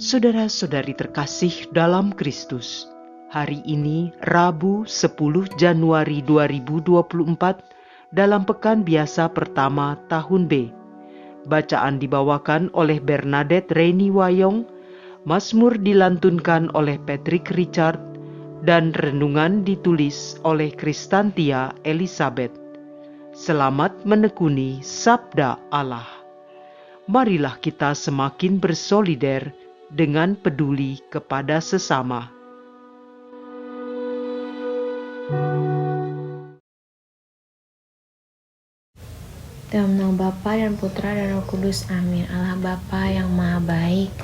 Saudara-saudari terkasih dalam Kristus, hari ini Rabu 10 Januari 2024 dalam pekan biasa pertama tahun B. Bacaan dibawakan oleh Bernadette Reni Wayong, Mazmur dilantunkan oleh Patrick Richard, dan renungan ditulis oleh Kristantia Elizabeth. Selamat menekuni Sabda Allah. Marilah kita semakin bersolider dengan peduli kepada sesama. Dalam nama Bapa dan Putra dan Roh Kudus, amin. Allah Bapa yang maha baik,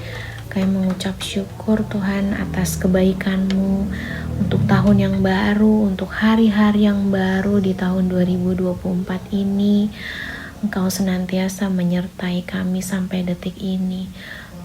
kami mengucap syukur Tuhan atas kebaikan-Mu untuk tahun yang baru, untuk hari-hari yang baru di tahun 2024 ini. Engkau senantiasa menyertai kami sampai detik ini.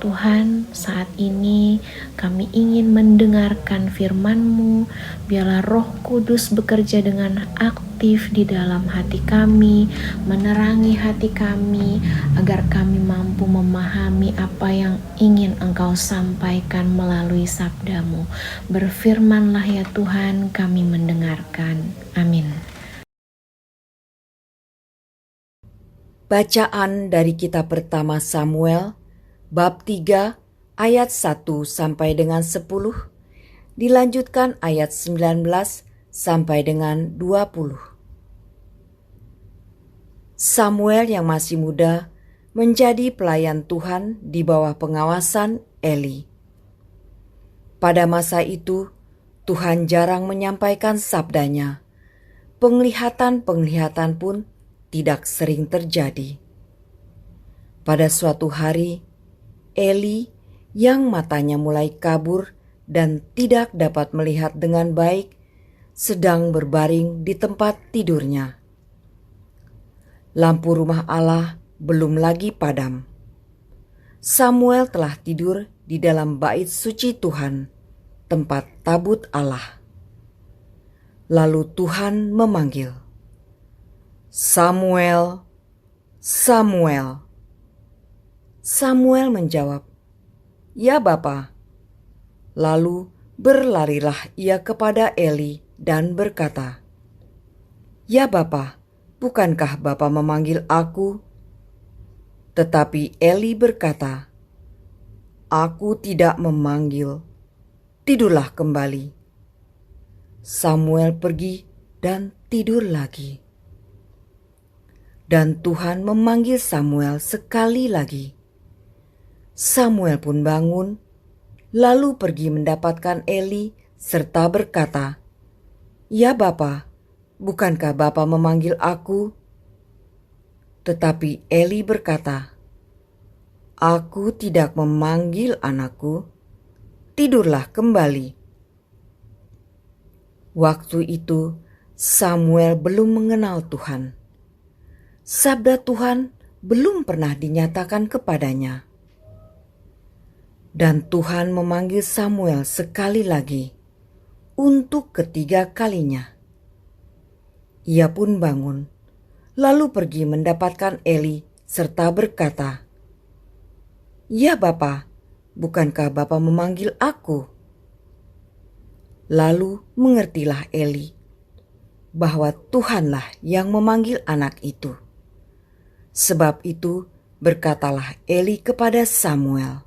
Tuhan, saat ini kami ingin mendengarkan firman-Mu. Biarlah Roh Kudus bekerja dengan aktif di dalam hati kami, menerangi hati kami, agar kami mampu memahami apa yang ingin Engkau sampaikan melalui sabda-Mu. Berfirmanlah ya Tuhan, kami mendengarkan. Amin. Bacaan dari kitab pertama Samuel, bab 3 ayat 1 sampai dengan 10, dilanjutkan ayat 19 sampai dengan 20. Samuel yang masih muda menjadi pelayan Tuhan di bawah pengawasan Eli. Pada masa itu, Tuhan jarang menyampaikan sabdanya. Penglihatan-penglihatan pun tidak sering terjadi. Pada suatu hari, Eli yang matanya mulai kabur dan tidak dapat melihat dengan baik sedang berbaring di tempat tidurnya. Lampu rumah Allah belum lagi padam. Samuel telah tidur di dalam bait suci Tuhan, tempat tabut Allah. Lalu Tuhan memanggil, "Samuel, Samuel." Samuel menjawab, "Ya Bapa." Lalu berlarilah ia kepada Eli dan berkata, "Ya Bapa, bukankah Bapa memanggil aku?" Tetapi Eli berkata, "Aku tidak memanggil, tidurlah kembali." Samuel pergi dan tidur lagi. Dan Tuhan memanggil Samuel sekali lagi. Samuel pun bangun, lalu pergi mendapatkan Eli serta berkata, "Ya Bapa, bukankah Bapa memanggil aku?" Tetapi Eli berkata, "Aku tidak memanggil anakku, tidurlah kembali." Waktu itu Samuel belum mengenal Tuhan. Sabda Tuhan belum pernah dinyatakan kepadanya. Dan Tuhan memanggil Samuel sekali lagi, untuk ketiga kalinya. Ia pun bangun, lalu pergi mendapatkan Eli serta berkata, "Ya Bapa, bukankah Bapa memanggil aku?" Lalu mengertilah Eli bahwa Tuhanlah yang memanggil anak itu. Sebab itu berkatalah Eli kepada Samuel,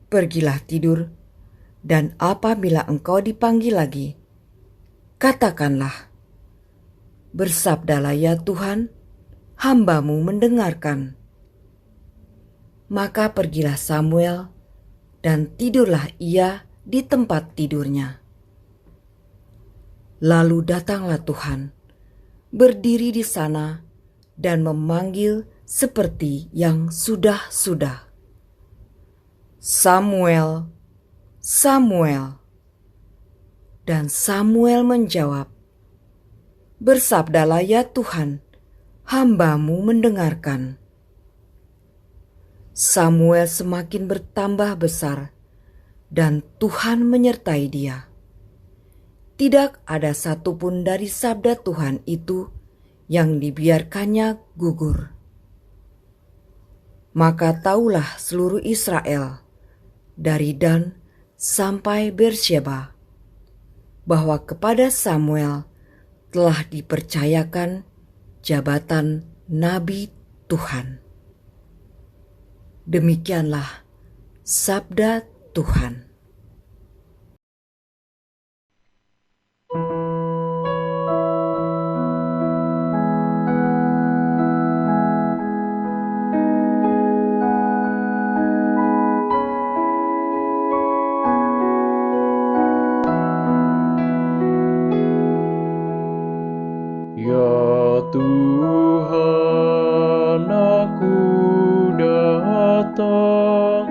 "Pergilah tidur, dan apabila engkau dipanggil lagi, katakanlah, 'Bersabdalah ya Tuhan, hamba-Mu mendengarkan.'" Maka pergilah Samuel, dan tidurlah ia di tempat tidurnya. Lalu datanglah Tuhan, berdiri di sana, dan memanggil seperti yang sudah-sudah, "Samuel, Samuel." Dan Samuel menjawab, "Bersabdalah ya Tuhan, hamba-Mu mendengarkan." Samuel semakin bertambah besar, dan Tuhan menyertai dia. Tidak ada satupun dari sabda Tuhan itu yang dibiarkannya gugur. Maka taulah seluruh Israel dari Dan sampai Beersheba, bahwa kepada Samuel telah dipercayakan jabatan Nabi Tuhan. Demikianlah sabda Tuhan. Ya Tuhan, aku datang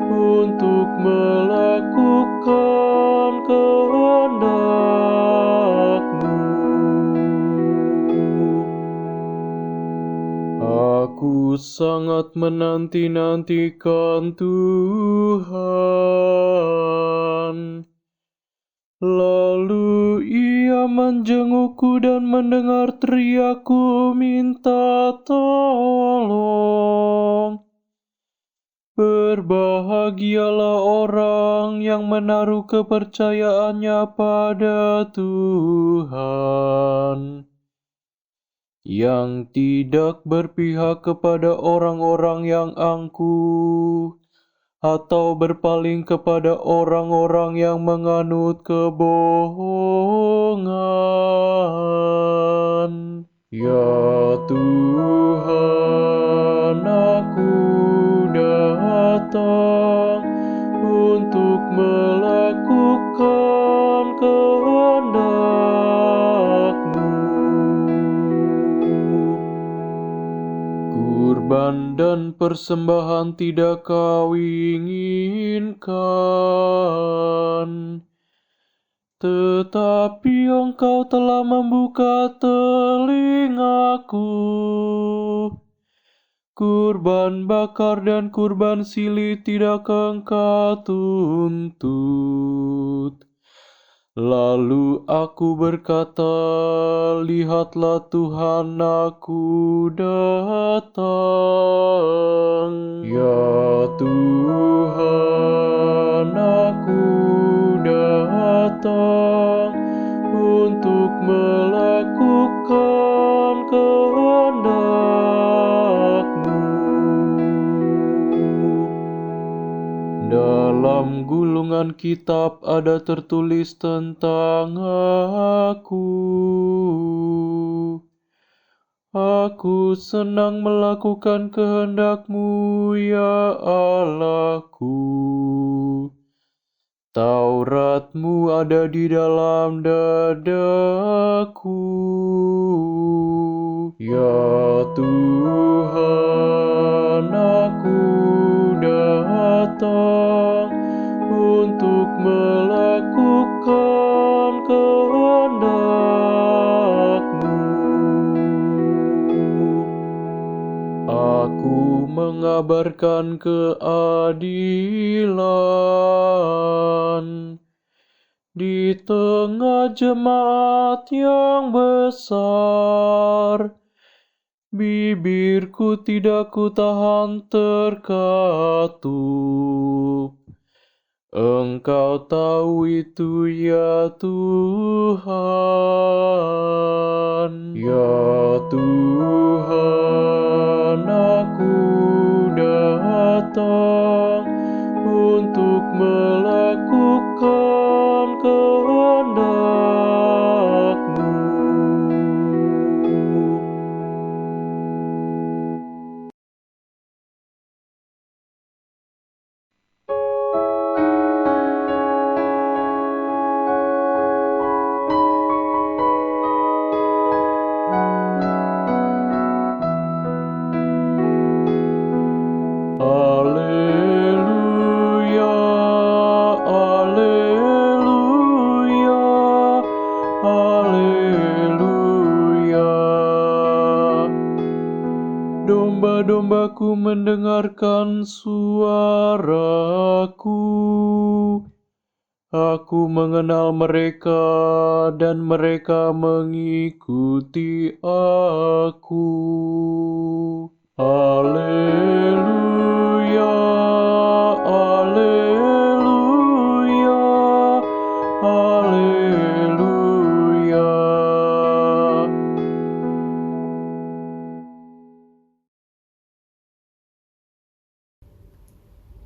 untuk melakukan kehendak-Mu. Aku sangat menanti-nantikan Tuhan. Lalu Ia menjengukku dan mendengar teriakku minta tolong. Berbahagialah orang yang menaruh kepercayaannya pada Tuhan, yang tidak berpihak kepada orang-orang yang angkuh, atau berpaling kepada orang-orang yang menganut kebohongan. Ya Tuhan, aku datang untuk melakukan kehendak-Mu. Kurban dan persembahan tidak Kau inginkan, tetapi Engkau telah membuka telingaku. Kurban bakar dan kurban silih tidak Engkau tuntut. Lalu aku berkata, lihatlah Tuhan, aku datang. Ya Tuhan, aku datang untuk melakukan kehendak-Mu. Dalam gulungan kitab ada tertulis tentang aku. Aku senang melakukan kehendak-Mu, ya Allahku. Taurat-Mu ada di dalam dadaku. Ya Tuhan, aku datang untuk melakukan kehendak-Mu. Aku mengabarkan keadilan di tengah jemaat yang besar. Bibirku tidak kutahan terkatup. Engkau tahu itu, ya Tuhan. Ya Tuhan, aku datang untuk melakukan kehendak-Mu. Alleluia, alleluia, alleluia. Domba-dombaku mendengarkan suaraku. Aku mengenal mereka dan mereka mengikuti aku. Alleluia, alleluia.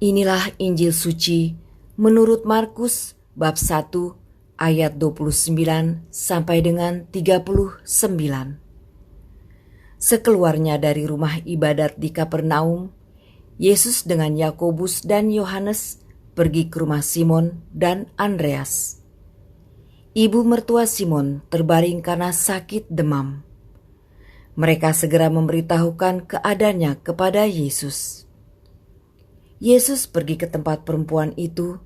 Inilah Injil suci menurut Markus bab 1 ayat 29 sampai dengan 39. Sekeluarnya dari rumah ibadat di Kapernaum, Yesus dengan Yakobus dan Yohanes pergi ke rumah Simon dan Andreas. Ibu mertua Simon terbaring karena sakit demam. Mereka segera memberitahukan keadaannya kepada Yesus. Yesus pergi ke tempat perempuan itu,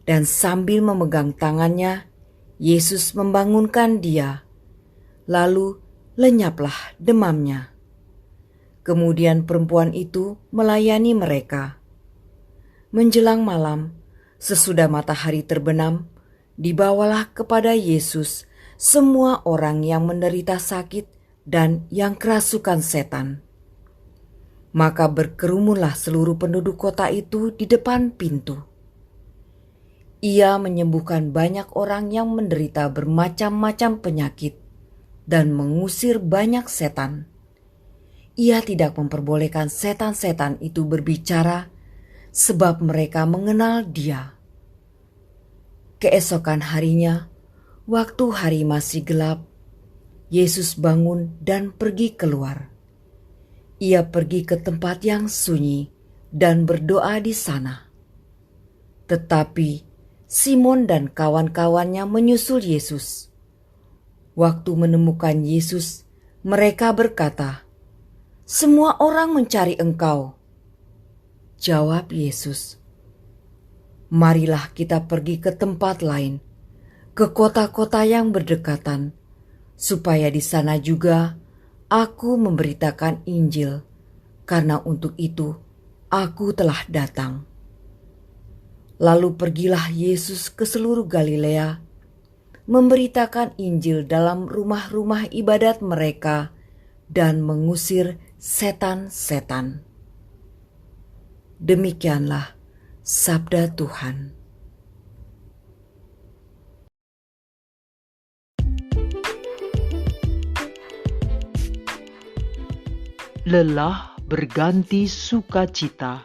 dan sambil memegang tangannya, Yesus membangunkan dia. Lalu lenyaplah demamnya. Kemudian perempuan itu melayani mereka. Menjelang malam, sesudah matahari terbenam, dibawalah kepada Yesus semua orang yang menderita sakit dan yang kerasukan setan. Maka berkerumunlah seluruh penduduk kota itu di depan pintu. Ia menyembuhkan banyak orang yang menderita bermacam-macam penyakit dan mengusir banyak setan. Ia tidak memperbolehkan setan-setan itu berbicara, sebab mereka mengenal Dia. Keesokan harinya, waktu hari masih gelap, Yesus bangun dan pergi keluar. Ia pergi ke tempat yang sunyi dan berdoa di sana. Tetapi Simon dan kawan-kawannya menyusul Yesus. Waktu menemukan Yesus, mereka berkata, "Semua orang mencari Engkau." Jawab Yesus, "Marilah kita pergi ke tempat lain, ke kota-kota yang berdekatan, supaya di sana juga aku memberitakan Injil, karena untuk itu aku telah datang." Lalu pergilah Yesus ke seluruh Galilea, memberitakan Injil dalam rumah-rumah ibadat mereka dan mengusir setan-setan. Demikianlah sabda Tuhan. Lelah berganti sukacita.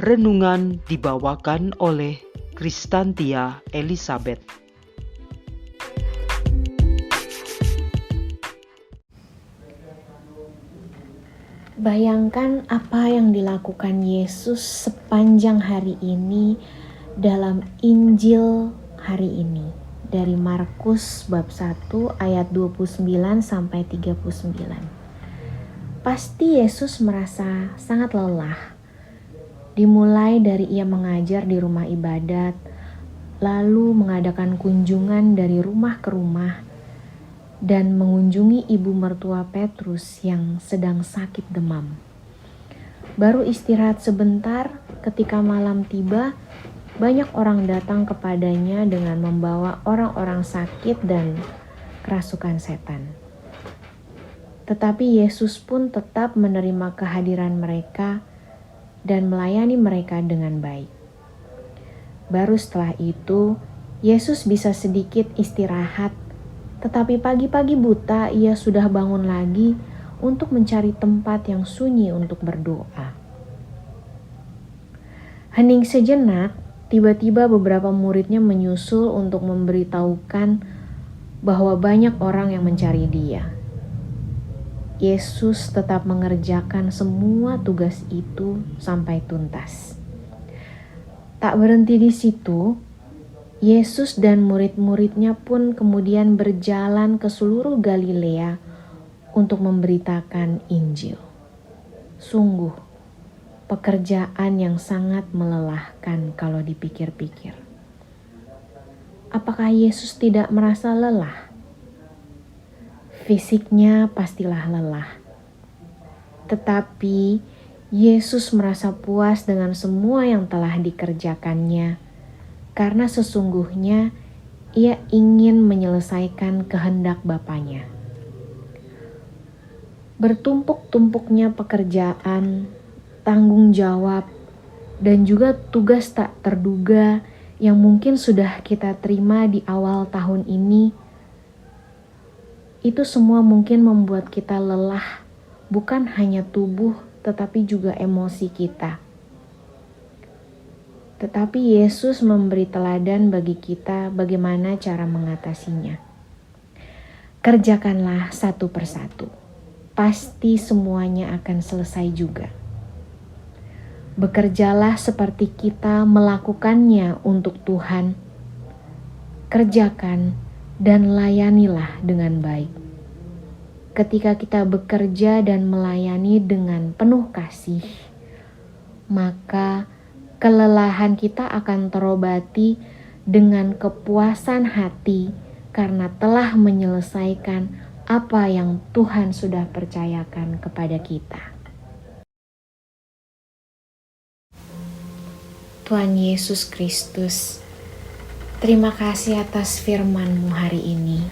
Renungan dibawakan oleh Kristantia Elizabeth. Bayangkan apa yang dilakukan Yesus sepanjang hari ini dalam Injil hari ini. Dari Markus bab 1 ayat 29 sampai 39. Pasti Yesus merasa sangat lelah. Dimulai dari ia mengajar di rumah ibadat, lalu mengadakan kunjungan dari rumah ke rumah, dan mengunjungi ibu mertua Petrus yang sedang sakit demam. Baru istirahat sebentar, ketika malam tiba, banyak orang datang kepadanya dengan membawa orang-orang sakit dan kerasukan setan. Tetapi Yesus pun tetap menerima kehadiran mereka dan melayani mereka dengan baik. Baru setelah itu, Yesus bisa sedikit istirahat, tetapi pagi-pagi buta ia sudah bangun lagi untuk mencari tempat yang sunyi untuk berdoa. Hening sejenak, tiba-tiba beberapa muridnya menyusul untuk memberitahukan bahwa banyak orang yang mencari dia. Yesus tetap mengerjakan semua tugas itu sampai tuntas. Tak berhenti di situ, Yesus dan murid-muridnya pun kemudian berjalan ke seluruh Galilea untuk memberitakan Injil. Sungguh, pekerjaan yang sangat melelahkan kalau dipikir-pikir. Apakah Yesus tidak merasa lelah? Fisiknya pastilah lelah. Tetapi Yesus merasa puas dengan semua yang telah dikerjakannya, karena sesungguhnya ia ingin menyelesaikan kehendak Bapanya. Bertumpuk-tumpuknya pekerjaan, tanggung jawab, dan juga tugas tak terduga yang mungkin sudah kita terima di awal tahun ini, itu semua mungkin membuat kita lelah, bukan hanya tubuh tetapi juga emosi kita. Tetapi Yesus memberi teladan bagi kita bagaimana cara mengatasinya. Kerjakanlah satu persatu. Pasti semuanya akan selesai juga. Bekerjalah seperti kita melakukannya untuk Tuhan. Kerjakan dan layanilah dengan baik. Ketika kita bekerja dan melayani dengan penuh kasih, maka kelelahan kita akan terobati dengan kepuasan hati karena telah menyelesaikan apa yang Tuhan sudah percayakan kepada kita. Tuhan Yesus Kristus, terima kasih atas firman-Mu hari ini.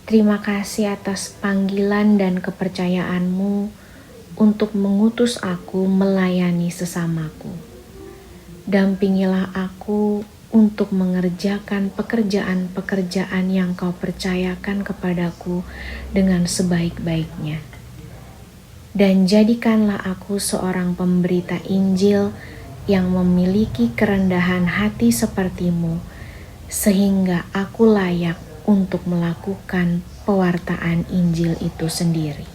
Terima kasih atas panggilan dan kepercayaan-Mu untuk mengutus aku melayani sesamaku. Dampingilah aku untuk mengerjakan pekerjaan-pekerjaan yang Kau percayakan kepadaku dengan sebaik-baiknya. Dan jadikanlah aku seorang pemberita Injil yang memiliki kerendahan hati seperti-Mu, sehingga aku layak untuk melakukan pewartaan Injil itu sendiri.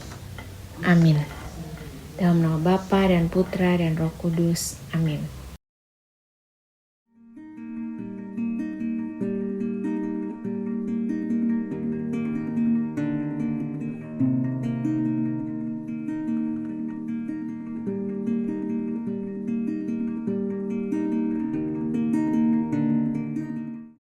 Amin. Dalam nama Bapa dan Putra dan Roh Kudus. Amin.